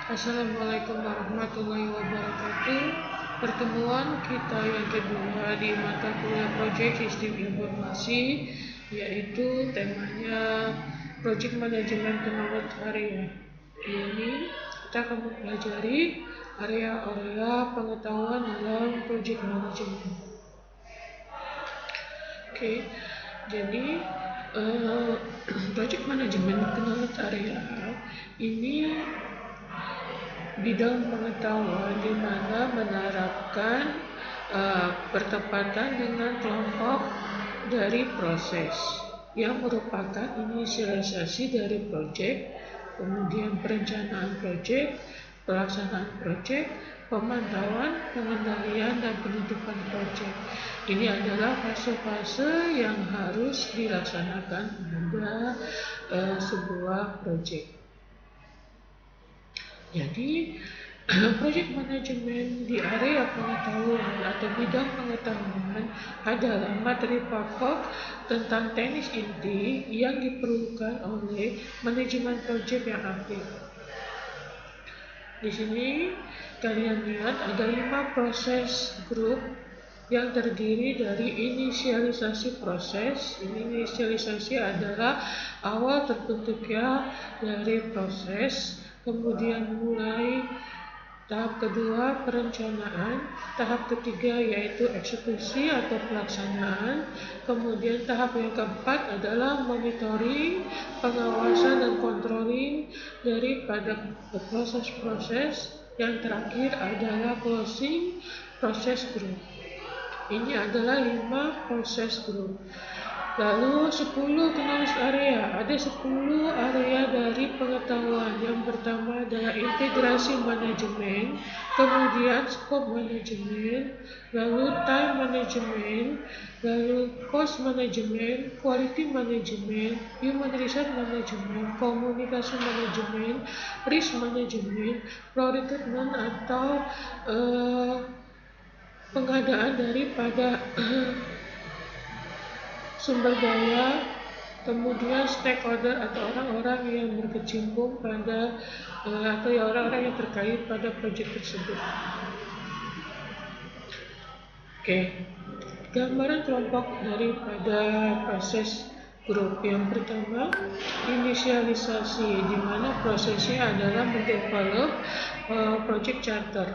Assalamualaikum warahmatullahi wabarakatuh. Pertemuan kita yang kedua di mata kuliah Project Sistem Informasi, yaitu temanya Project Manajemen Knowledge Area. Ini kita akan mempelajari area-area pengetahuan dalam Project Management. Jadi Project Management Knowledge Area ini bidang pengetahuan di mana menerapkan bertepatan dengan kelompok dari proses yang merupakan inisialisasi dari proyek, kemudian perencanaan proyek, pelaksanaan proyek, pemantauan, pengendalian, dan penutupan proyek. Ini adalah fase-fase yang harus dilaksanakan pada sebuah proyek. Jadi, project manajemen di area pengetahuan atau bidang pengetahuan adalah materi pokok tentang teknis inti yang diperlukan oleh manajemen proyek yang aktif. Di sini kalian lihat ada 5 proses grup yang terdiri dari inisialisasi proses. Inisialisasi adalah awal terbentuknya dari proses. Kemudian mulai tahap kedua perencanaan, tahap ketiga yaitu eksekusi atau pelaksanaan, kemudian tahap yang keempat adalah monitoring, pengawasan dan controlling daripada proses-proses, yang terakhir adalah closing proses group. Ini adalah 5 proses group. Lalu 10 knowledge area, ada 10 area dari pengetahuan. Yang pertama adalah integrasi manajemen, kemudian scope manajemen, lalu time management, lalu cost management, quality management, human resource management, komunikasi manajemen, risk management, procurement atau pengadaan daripada sumber daya, kemudian stakeholder atau orang-orang yang berkecimpung pada atau orang-orang yang terkait pada proyek tersebut. Gambaran kelompok daripada proses grup. Yang pertama, inisialisasi, di mana prosesnya adalah mendevelop project charter.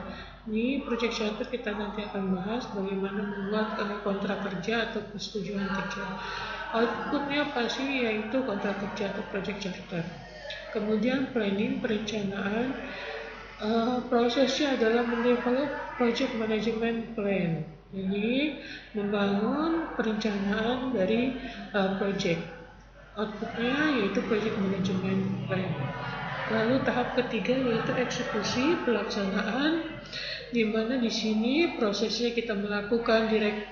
Di project charter kita nanti akan bahas bagaimana membuat kontrak kerja atau persetujuan kerja. Outputnya pasti yaitu kontrak kerja atau project charter. Kemudian planning, perencanaan, prosesnya adalah mendevelop project management plan. Jadi membangun perencanaan dari project. Outputnya yaitu project management plan. Lalu tahap ketiga yaitu eksekusi, pelaksanaan, di mana di sini prosesnya kita melakukan direct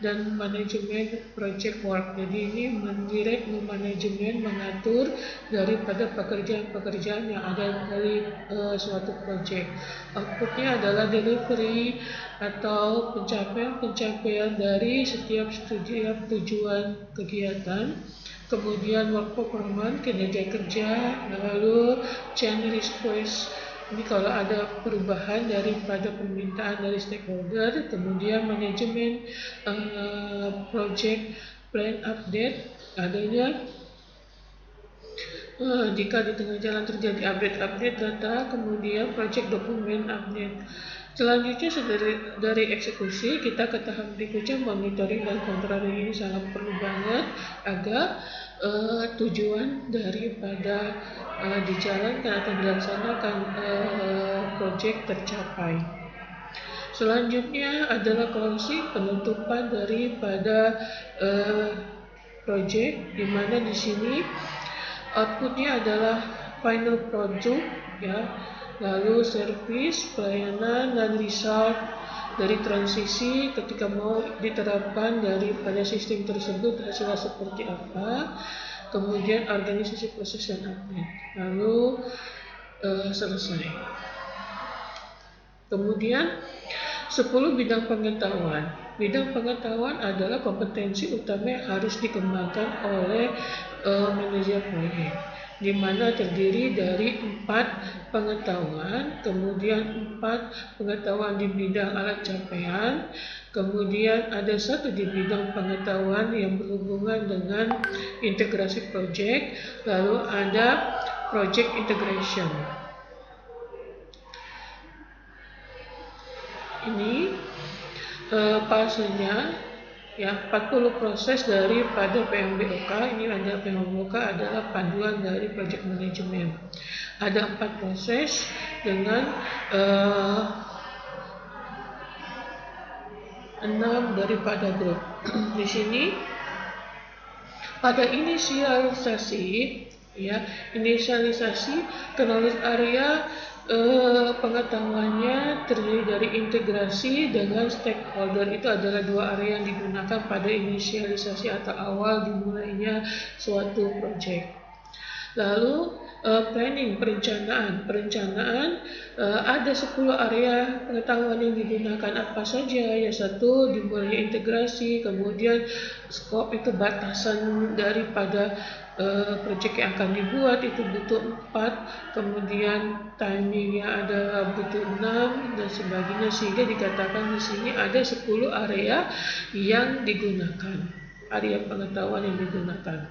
dan manajemen project work. Jadi ini mendirect, memanajemen, mengatur daripada pekerjaan-pekerjaan yang ada dari suatu project. Outputnya adalah delivery atau pencapaian dari setiap tujuan kegiatan. Kemudian work performance, kinerja kerja, lalu change request. Ini kalau ada perubahan daripada permintaan dari stakeholder, kemudian manajemen project plan update, adanya jika di tengah jalan terjadi update data, kemudian project dokumen update. Selanjutnya dari eksekusi kita ke tahap berikutnya, monitoring dan controlling. Ini sangat perlu banget agar tujuan daripada dijalankan atau dilaksanakan proyek tercapai. Selanjutnya adalah closing, penutupan daripada proyek, di mana di sini outputnya adalah final product, ya. Lalu service, pelayanan, dan result dari transisi ketika mau diterapkan daripada sistem tersebut hasilnya seperti apa, kemudian organisasi proses dan update, lalu selesai. Kemudian 10 bidang pengetahuan. Bidang pengetahuan adalah kompetensi utama yang harus dikembangkan oleh manajer proyek. di mana terdiri dari 4 pengetahuan, kemudian 4 pengetahuan di bidang alat capaian, kemudian ada 1 di bidang pengetahuan yang berhubungan dengan integrasi project, lalu ada project integration. Ini fasenya ya, 40 proses daripada PMBOK. Ini ada PMBOK adalah panduan dari project management. Ada 4 proses dengan 6 daripada grup. Di sini pada inisialisasi ya, knowledge area pengetahuannya terdiri dari integrasi dengan stakeholder. Itu adalah 2 area yang digunakan pada inisialisasi atau awal dimulainya suatu project. Lalu planning, perencanaan ada 10 area pengetahuan yang digunakan apa saja. Ya, 1 dimulai integrasi, kemudian scope itu batasan daripada project yang akan dibuat itu butuh 4, kemudian timingnya ada butuh 6 dan sebagainya, sehingga dikatakan di sini ada 10 area yang digunakan, area pengetahuan yang digunakan.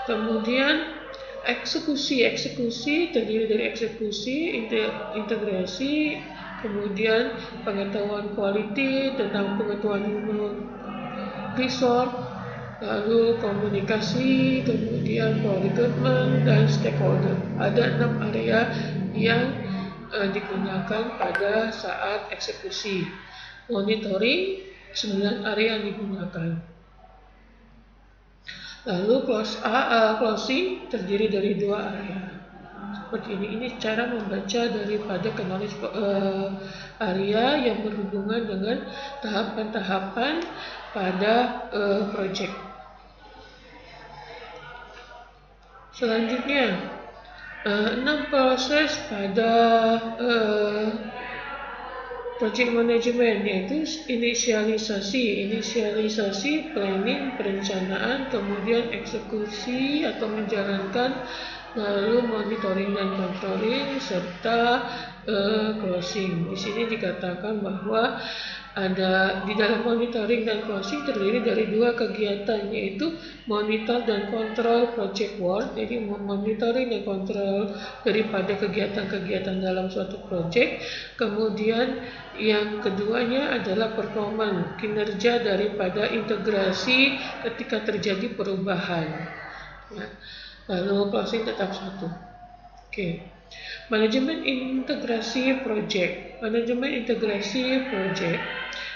Kemudian eksekusi terdiri dari eksekusi, integrasi, kemudian pengetahuan quality tentang pengetahuan human resource, lalu komunikasi, kemudian recruitment dan stakeholder. Ada 6 area yang digunakan pada saat eksekusi. Monitoring 9 area yang digunakan. Lalu closing terdiri dari 2 area. Seperti ini cara membaca daripada knowledge area yang berhubungan dengan tahapan-tahapan pada project. Selanjutnya 6 proses pada project management, yaitu inisialisasi, planning, perencanaan, kemudian eksekusi atau menjalankan, lalu monitoring dan controlling, serta closing. Di sini dikatakan bahwa ada di dalam monitoring dan closing terdiri dari 2 kegiatan, yaitu monitor dan kontrol project work. Jadi monitoring dan kontrol daripada kegiatan-kegiatan dalam suatu project. Kemudian yang keduanya adalah performance, kinerja daripada integrasi ketika terjadi perubahan. Lalu closing tetap 1. Manajemen integrasi project.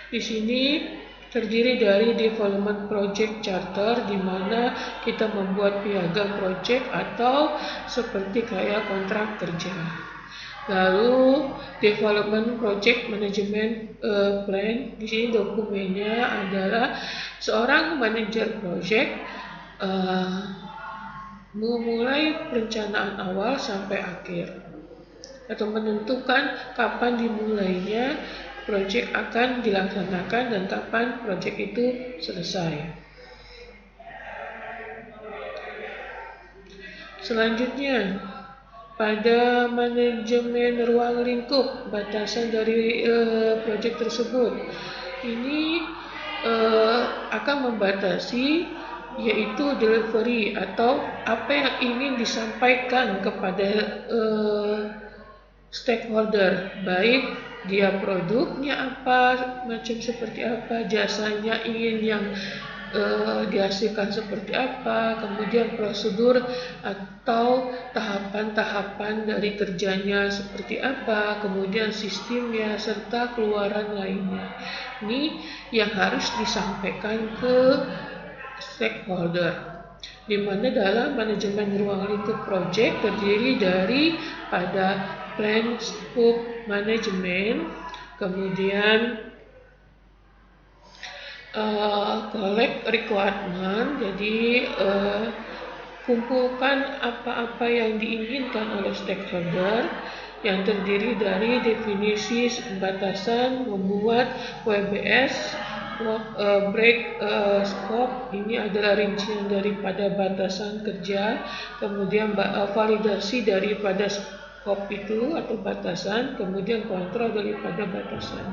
Di sini terdiri dari development project charter, di mana kita membuat piagam project atau seperti kayak kontrak kerja. Lalu development project management plan. Di sini dokumennya adalah seorang manajer project memulai perencanaan awal sampai akhir, atau menentukan kapan dimulainya project akan dilaksanakan dan kapan project itu selesai. Selanjutnya, pada manajemen ruang lingkup, batasan dari project tersebut ini akan membatasi, yaitu delivery atau apa yang ingin disampaikan kepada stakeholder, baik dia produknya apa, macam seperti apa, jasanya ingin yang dihasilkan seperti apa, kemudian prosedur atau tahapan-tahapan dari kerjanya seperti apa, kemudian sistemnya serta keluaran lainnya. Ini yang harus disampaikan ke stakeholder, di mana dalam manajemen ruang lingkup project terdiri dari pada plan, scope, management, kemudian collect requirement, jadi kumpulkan apa-apa yang diinginkan oleh stakeholder, yang terdiri dari definisi batasan, membuat WBS, scope ini adalah rincian daripada batasan kerja, kemudian validasi daripada scope itu atau batasan, kemudian kontrol daripada batasan.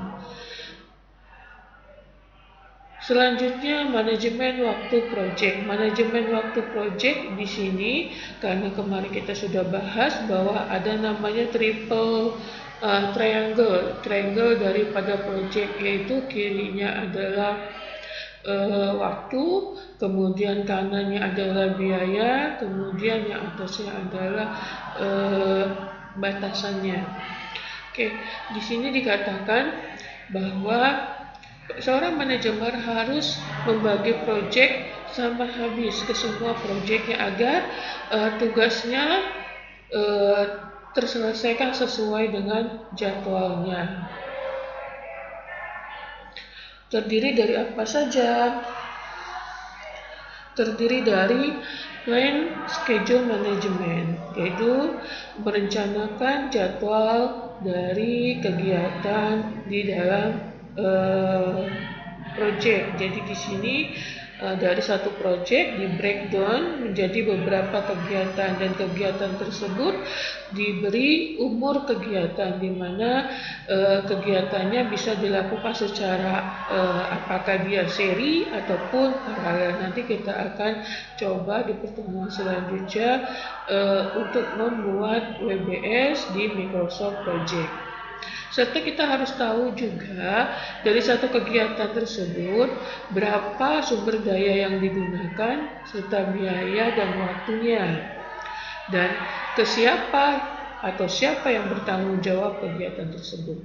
Selanjutnya manajemen waktu proyek. Manajemen waktu proyek di sini karena kemarin kita sudah bahas bahwa ada namanya triple triangle daripada proyek, yaitu kirinya adalah waktu, kemudian kanannya adalah biaya, kemudian yang atasnya adalah batasannya. Oke, di sini dikatakan bahwa seorang manajemen harus membagi proyek sampai habis ke semua proyeknya agar tugasnya terselesaikan sesuai dengan jadwalnya. Terdiri dari apa saja? Terdiri dari plan schedule management, yaitu merencanakan jadwal dari kegiatan di dalam proyek. Jadi di sini dari satu proyek di breakdown menjadi beberapa kegiatan, dan kegiatan tersebut diberi umur kegiatan, di mana kegiatannya bisa dilakukan secara apakah dia seri ataupun paralel. Nanti kita akan coba di pertemuan selanjutnya untuk membuat WBS di Microsoft Project. Serta kita harus tahu juga dari satu kegiatan tersebut berapa sumber daya yang digunakan serta biaya dan waktunya, dan ke siapa atau siapa yang bertanggung jawab kegiatan tersebut.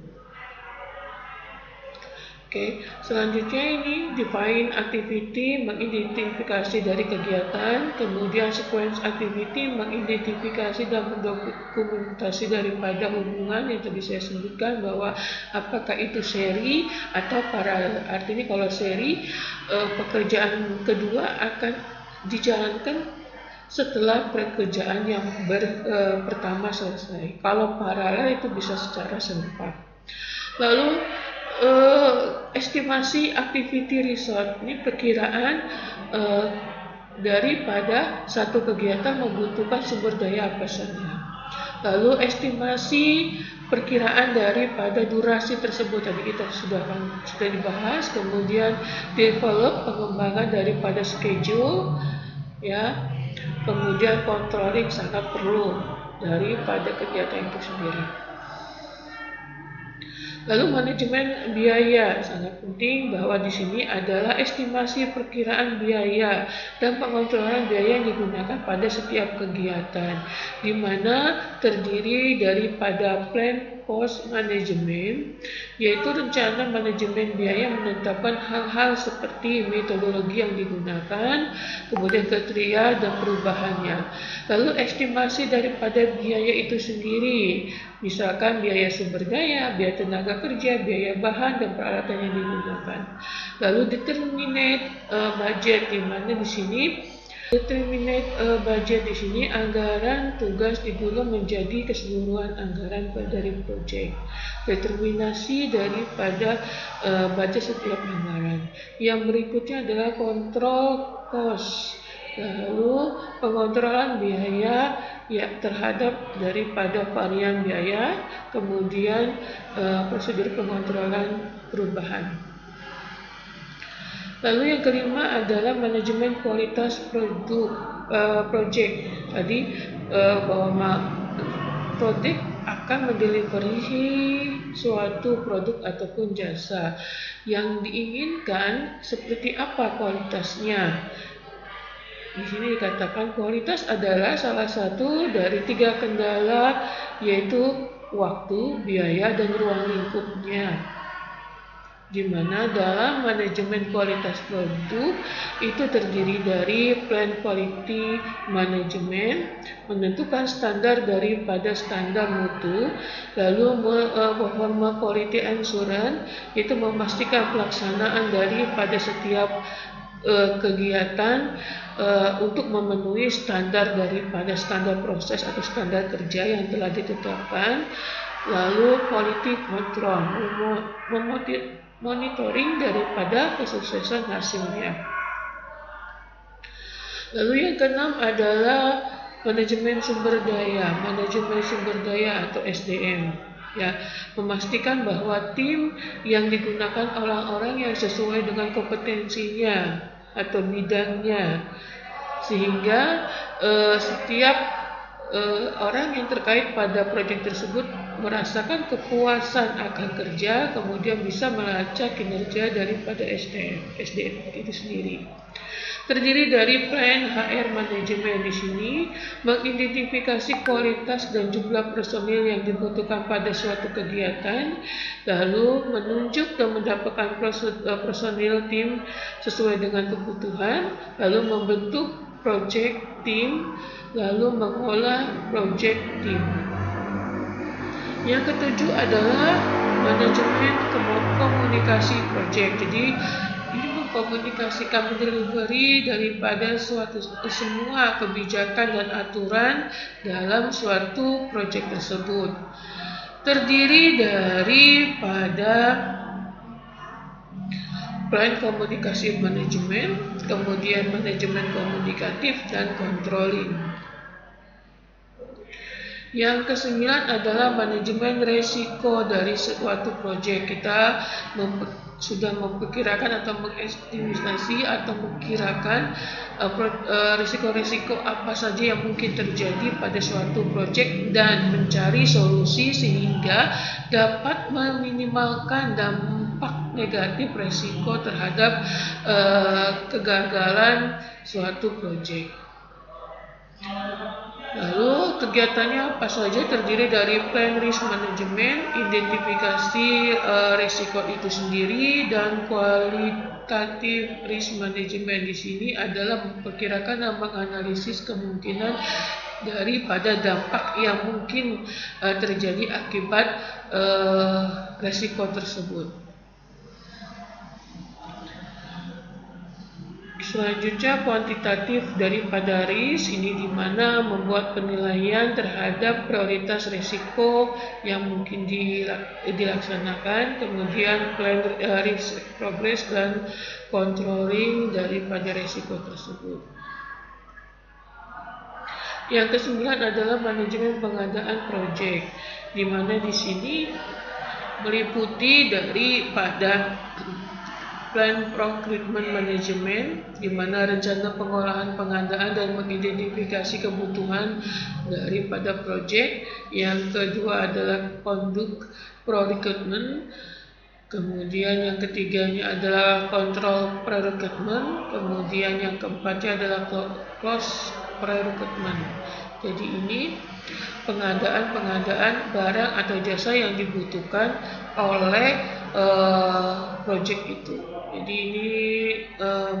Oke, selanjutnya ini define activity, mengidentifikasi dari kegiatan, kemudian sequence activity, mengidentifikasi dan mendokumentasi daripada hubungan yang tadi saya sebutkan bahwa apakah itu seri atau paralel. Artinya kalau seri, pekerjaan kedua akan dijalankan setelah pekerjaan yang pertama selesai. Kalau paralel itu bisa secara serentak. Lalu estimasi activity result, ini perkiraan daripada satu kegiatan membutuhkan sumber daya apa saja. Lalu estimasi perkiraan daripada durasi tersebut, tadi kita sudah dibahas. Kemudian develop, pengembangan daripada schedule, ya. Kemudian controlling sangat perlu daripada kegiatan itu sendiri. Lalu manajemen biaya, sangat penting bahwa di sini adalah estimasi perkiraan biaya dan pengontrolan biaya yang digunakan pada setiap kegiatan, di mana terdiri daripada plan cost management, yaitu rencana manajemen biaya menetapkan hal-hal seperti metodologi yang digunakan, kemudian kriteria dan perubahannya. Lalu estimasi daripada biaya itu sendiri, misalkan biaya sumber daya, biaya tenaga kerja, biaya bahan dan peralatan yang digunakan. Lalu determinate budget, di mana di sini determinate budget di sini anggaran tugas digulung menjadi keseluruhan anggaran dari proyek. Determinasi daripada budget setiap anggaran. Yang berikutnya adalah kontrol cost. Lalu pengontrolan biaya ya terhadap daripada varian biaya, kemudian prosedur pengontrolan perubahan. Lalu yang kelima adalah manajemen kualitas proyek. Tadi bahwa proyek akan mendelivery suatu produk ataupun jasa yang diinginkan seperti apa kualitasnya. Di sini dikatakan kualitas adalah salah satu dari 3 kendala, yaitu waktu, biaya, dan ruang lingkupnya. Di mana dalam manajemen kualitas produk itu terdiri dari plan quality management, menentukan standar daripada standar mutu, lalu performa quality assurance, itu memastikan pelaksanaan daripada setiap kegiatan untuk memenuhi standar daripada standar proses atau standar kerja yang telah ditetapkan. Lalu quality control, monitoring daripada kesuksesan hasilnya. Lalu yang keenam adalah manajemen sumber daya atau SDM. Ya, memastikan bahwa tim yang digunakan orang-orang yang sesuai dengan kompetensinya atau bidangnya, sehingga setiap orang yang terkait pada proyek tersebut merasakan kepuasan akan kerja, kemudian bisa melacak kinerja daripada SDM itu sendiri. Terdiri dari plan HR manajemen. Di sini mengidentifikasi kualitas dan jumlah personil yang dibutuhkan pada suatu kegiatan, lalu menunjuk dan mendapatkan personil tim sesuai dengan kebutuhan, lalu membentuk project team, lalu mengolah project team. Yang ketujuh adalah manajemen komunikasi project. Jadi ini mengkomunikasikan delivery daripada semua kebijakan dan aturan dalam suatu proyek tersebut. Terdiri daripada plan komunikasi manajemen, kemudian manajemen komunikatif dan controlling. Yang kesembilan adalah manajemen resiko dari suatu proyek. Kita sudah memperkirakan atau mengestimasi atau memperkirakan risiko-risiko apa saja yang mungkin terjadi pada suatu proyek dan mencari solusi sehingga dapat meminimalkan dampak negatif risiko terhadap kegagalan suatu proyek. Lalu kegiatannya apa saja? Terdiri dari plan risk management, identifikasi risiko itu sendiri, dan kualitatif risk management. Di sini adalah memperkirakan dan menganalisis kemungkinan daripada dampak yang mungkin terjadi akibat risiko tersebut. Selanjutnya kuantitatif daripada risk, ini dimana membuat penilaian terhadap prioritas risiko yang mungkin dilaksanakan, kemudian plan risk progress dan controlling daripada risiko tersebut. Yang kesembilan adalah manajemen pengadaan proyek, di mana di sini meliputi daripada plan procurement management, di mana rencana pengolahan pengadaan dan mengidentifikasi kebutuhan daripada proyek. Yang kedua adalah conduct procurement, kemudian yang ketiganya adalah control procurement, kemudian yang keempatnya adalah cost procurement. Jadi ini pengadaan barang atau jasa yang dibutuhkan oleh proyek itu. Jadi ini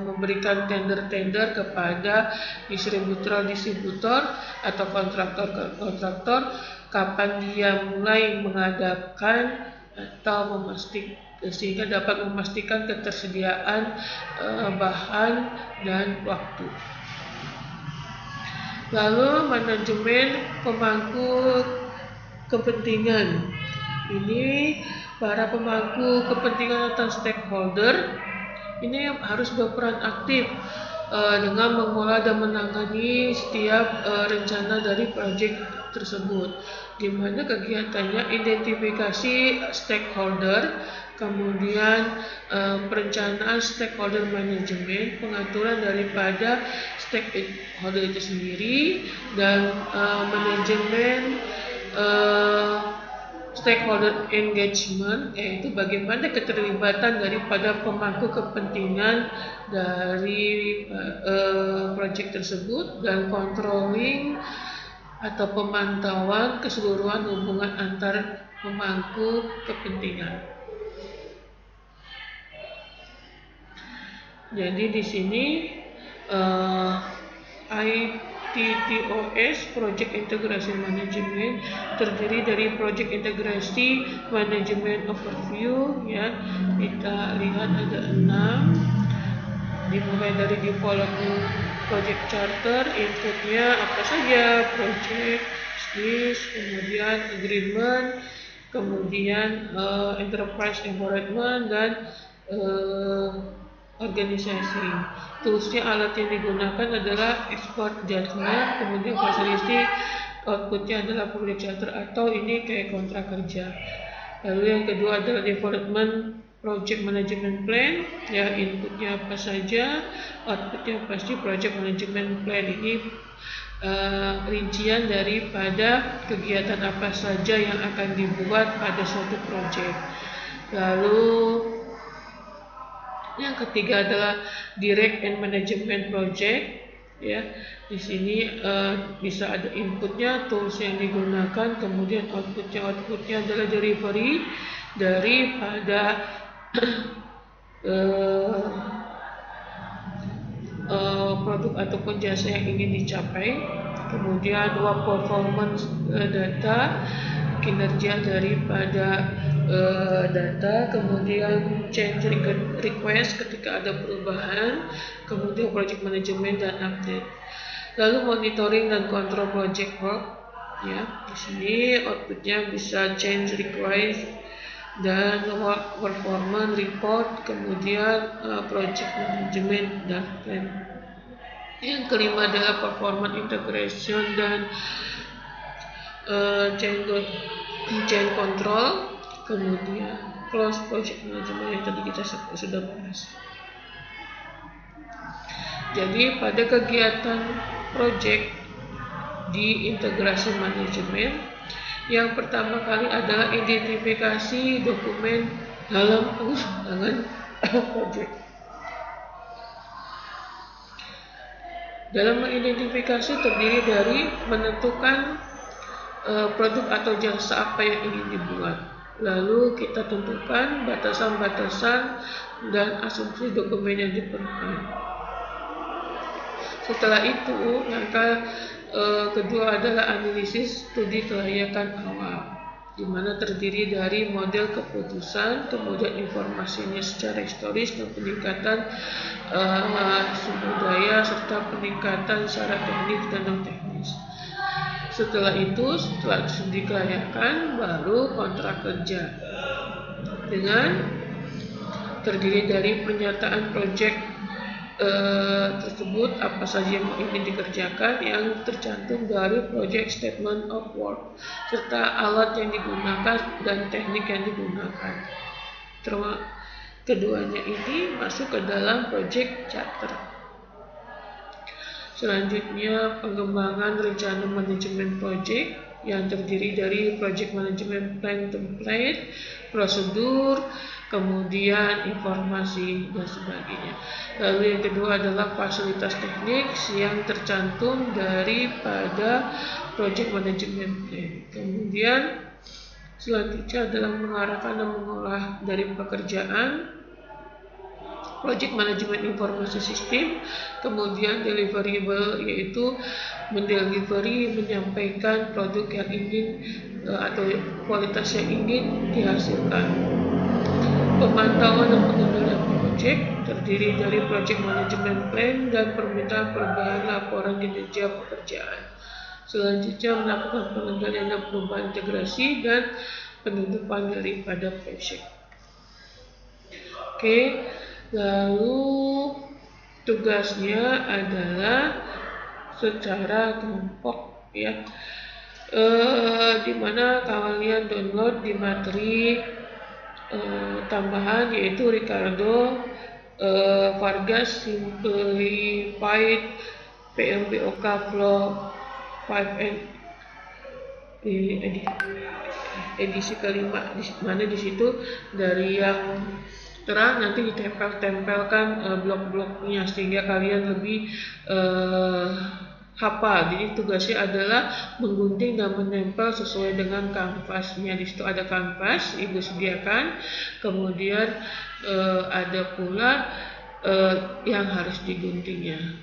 memberikan tender kepada distributor atau kontraktor kapan dia mulai mengadakan atau sehingga dapat memastikan ketersediaan bahan dan waktu. Lalu manajemen pemangku kepentingan. Ini para pemangku kepentingan atau stakeholder ini harus berperan aktif dengan mengolah dan menangani setiap rencana dari proyek tersebut, di mana kegiatannya identifikasi stakeholder, kemudian perencanaan stakeholder manajemen, pengaturan daripada stakeholder itu sendiri, dan manajemen stakeholder engagement, yaitu bagaimana keterlibatan daripada pemangku kepentingan dari proyek tersebut, dan controlling atau pemantauan keseluruhan hubungan antar pemangku kepentingan. Jadi di sini ITTOS, Project Integrasi Management, terdiri dari Project Integrasi Management Overview. Ya, kita lihat ada 6, dimulai dari development project charter, inputnya apa saja, project, list, kemudian agreement, kemudian enterprise environment, dan organisasi. Toolsnya, alat yang digunakan adalah export judgment, kemudian facility, outputnya adalah project charter atau ini kayak kontrak kerja. Lalu yang kedua adalah development project management plan, ya inputnya apa saja, outputnya pasti project management plan. Ini rincian daripada kegiatan apa saja yang akan dibuat pada suatu project. Lalu yang ketiga adalah direct and management project. Ya, di sini bisa ada inputnya, tools yang digunakan, kemudian outputnya adalah delivery daripada produk ataupun jasa yang ingin dicapai. Kemudian work performance data, kinerja daripada data, kemudian change request ketika ada perubahan, kemudian project management dan update. Lalu monitoring dan control project work, ya di sini outputnya bisa change request dan work performance report, kemudian project management dan plan. Yang kelima adalah performance integration dan change control, kemudian close project management yang tadi kita sudah bahas. Jadi pada kegiatan project di integrasi manajemen, yang pertama kali adalah identifikasi dokumen dalam pengembangan project. Dalam mengidentifikasi terdiri dari menentukan produk atau jasa apa yang ingin dibuat. Lalu kita tentukan batasan-batasan dan asumsi dokumen yang diperlukan. Setelah itu, langkah kedua adalah analisis studi kelayakan awal, di mana terdiri dari model keputusan, kemudian informasinya secara historis dan peningkatan sumber daya serta peningkatan secara teknis dan non teknis. Setelah itu, setelah studi kelayakan, baru kontrak kerja dengan terdiri dari pernyataan proyek tersebut apa saja yang ingin dikerjakan yang tercantum dari project statement of work serta alat yang digunakan dan teknik yang digunakan. Keduanya ini masuk ke dalam project charter. Selanjutnya, pengembangan rencana manajemen project yang terdiri dari project management plan template, prosedur, kemudian informasi dan sebagainya. Lalu yang kedua adalah fasilitas teknik yang tercantum daripada project management plan. Kemudian selanjutnya adalah mengarahkan dan mengolah dari pekerjaan project management informasi sistem, kemudian deliverable yaitu mendelivery, menyampaikan produk yang ingin atau kualitas yang ingin dihasilkan. Pemantauan dan pengendalian project terdiri dari project management plan dan permintaan perubahan laporan kinerja pekerjaan. Selanjutnya melakukan pengendalian dan perubahan integrasi dan penutupan daripada project. Oke. Lalu tugasnya adalah secara kelompok, ya, dimana kalian download di materi tambahan yaitu Ricardo Vargas Simplified PMBOK Flow 5N di edisi kelima, di mana di situ dari yang terang nanti ditempelkan blok-bloknya sehingga kalian lebih hafal. Jadi tugasnya adalah menggunting dan menempel sesuai dengan kanvasnya. Di situ ada kanvas ibu sediakan, kemudian ada pula yang harus diguntingnya.